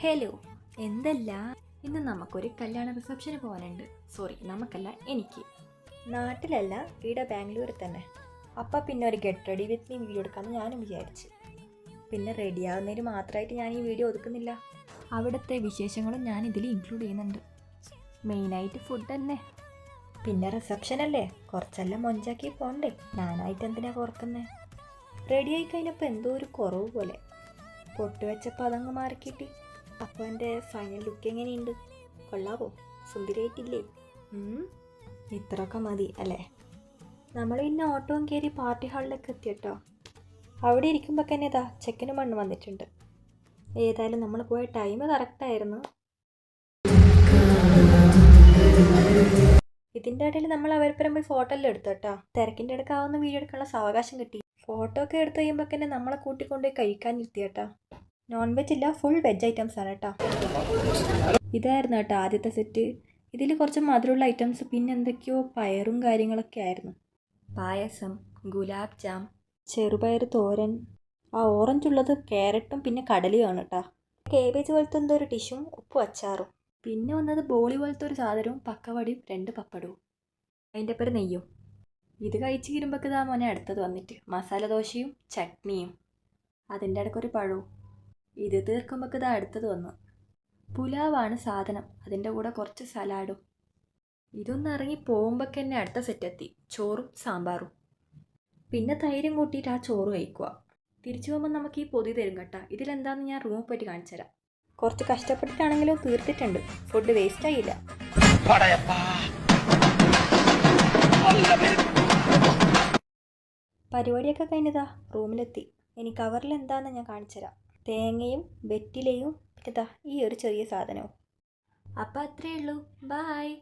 Hello, എന്തല്ല ഇന്ന് നമുക്കൊരു കല്യാണ റിസപ്ഷന് പോകാനുണ്ട്. സോറി, നമുക്കല്ല, എനിക്ക്. നാട്ടിലല്ല, ഇവിടെ ബാംഗ്ലൂരിൽ തന്നെ. അപ്പം പിന്നെ ഒരു get ready with me video എടുക്കാമെന്ന് ഞാനും വിചാരിച്ചു. പിന്നെ റെഡി ആവുന്നതിന് മാത്രമായിട്ട് ഞാൻ ഈ വീഡിയോ ഒതുക്കുന്നില്ല. അവിടുത്തെ വിശേഷങ്ങളും ഞാൻ ഇതിൽ ഇൻക്ലൂഡ് ചെയ്യുന്നുണ്ട്. മെയിനായിട്ട് ഫുഡ് തന്നെ. പിന്നെ റിസപ്ഷൻ അല്ലേ, കുറച്ചെല്ലാം മൊഞ്ചാക്കി പോണ്ടേ. ഞാനായിട്ട് എന്തിനാ കുറക്കുന്നത്? റെഡി ആയി കഴിഞ്ഞപ്പോൾ എന്തോ ഒരു കുറവ് പോലെ. പൊട്ട് വെച്ചപ്പോൾ അതങ്ങ് മാറിക്കിട്ടി. അപ്പോൾ എൻ്റെ ഫൈനൽ ലുക്ക് എങ്ങനെയുണ്ട്? കൊള്ളാവോ? സുന്ദരിയായിട്ടില്ലേ? ഇത്രയൊക്കെ മതി അല്ലേ? നമ്മൾ പിന്നെ ഓട്ടോയും കയറി പാർട്ടി ഹാളിലേക്ക് എത്തിയിട്ടോ. അവിടെ ഇരിക്കുമ്പോൾ തന്നെ ഇതാ ചെക്കനും മണ്ണ് വന്നിട്ടുണ്ട്. ഏതായാലും നമ്മൾ പോയ ടൈം കറക്റ്റായിരുന്നു. ഇതിൻ്റെ ഇടയിൽ നമ്മൾ അവരപ്പുറം പോയി ഫോട്ടോ എല്ലാം എടുത്തു കേട്ടോ. തിരക്കിൻ്റെ ഇടയ്ക്കാവുന്ന വീഡിയോ എടുക്കാനുള്ള സാവകാശം കിട്ടി. ഫോട്ടോ ഒക്കെ എടുത്ത് കഴിയുമ്പോൾ തന്നെ നമ്മളെ കൂട്ടിക്കൊണ്ടുപോയി കഴിക്കാനിരുത്തി കേട്ടോ. നോൺ വെജ് ഇല്ല, ഫുൾ വെജ് ഐറ്റംസ് ആണ് കേട്ടോ. ഇതായിരുന്നു കേട്ടോ ആദ്യത്തെ സെറ്റ്. ഇതിൽ കുറച്ച് മധുരമുള്ള ഐറ്റംസ്, പിന്നെ എന്തൊക്കെയോ പയറും കാര്യങ്ങളൊക്കെ ആയിരുന്നു. പായസം, ഗുലാബ് ജാം, ചെറുപയർ തോരൻ, ആ ഓറഞ്ച് ഉള്ളത് ക്യാരറ്റും പിന്നെ കടലയുമാണ് കേട്ടോ. കേബേജ് പോലത്തെ എന്തോ ഒരു ഡിഷും ഉപ്പും അച്ചാറും. പിന്നെ വന്നത് ബോളി പോലത്തെ ഒരു സാധനവും പക്കവടിയും 2 പപ്പടവും. അതിൻ്റെ പേര് നെയ്യും. ഇത് കഴിച്ച് തീരുമ്പോൾ ഇതാ മോനെ അടുത്തത് വന്നിട്ട് മസാല ദോശയും ചട്നിയും, അതിൻ്റെ ഇടയ്ക്കൊരു പഴവും. ഇത് തീർക്കുമ്പോൾ ഇതാ അടുത്തത് വന്നു. പുലാവാണ് സാധനം, അതിൻ്റെ കൂടെ കുറച്ച് സലാഡും. ഇതൊന്ന് ഇറങ്ങി പോകുമ്പോൾ തന്നെ അടുത്ത സെറ്റെത്തി, ചോറും സാമ്പാറും. പിന്നെ തൈരും കൂട്ടിയിട്ട് ആ ചോറ് കഴിക്കുക. തിരിച്ചു പോകുമ്പോൾ നമുക്ക് ഈ പൊതി തരും കേട്ടോ. ഇതിലെന്താണെന്ന് ഞാൻ റൂമിൽ പോയിട്ട് കാണിച്ചു തരാം. കുറച്ച് കഷ്ടപ്പെട്ടിട്ടാണെങ്കിലും തീർത്തിട്ടുണ്ട്. ഫുഡ് വേസ്റ്റ് ആയില്ല. പരിപാടിയൊക്കെ കഴിഞ്ഞതാ റൂമിലെത്തി. ഇനി കവറിൽ എന്താണെന്ന് ഞാൻ കാണിച്ചു തരാം. തേങ്ങയും വെറ്റിലയും ഇതാ ഈ ഒരു ചെറിയ സാധനവും. അപ്പം അത്രയേ ഉള്ളൂ. ബായ്.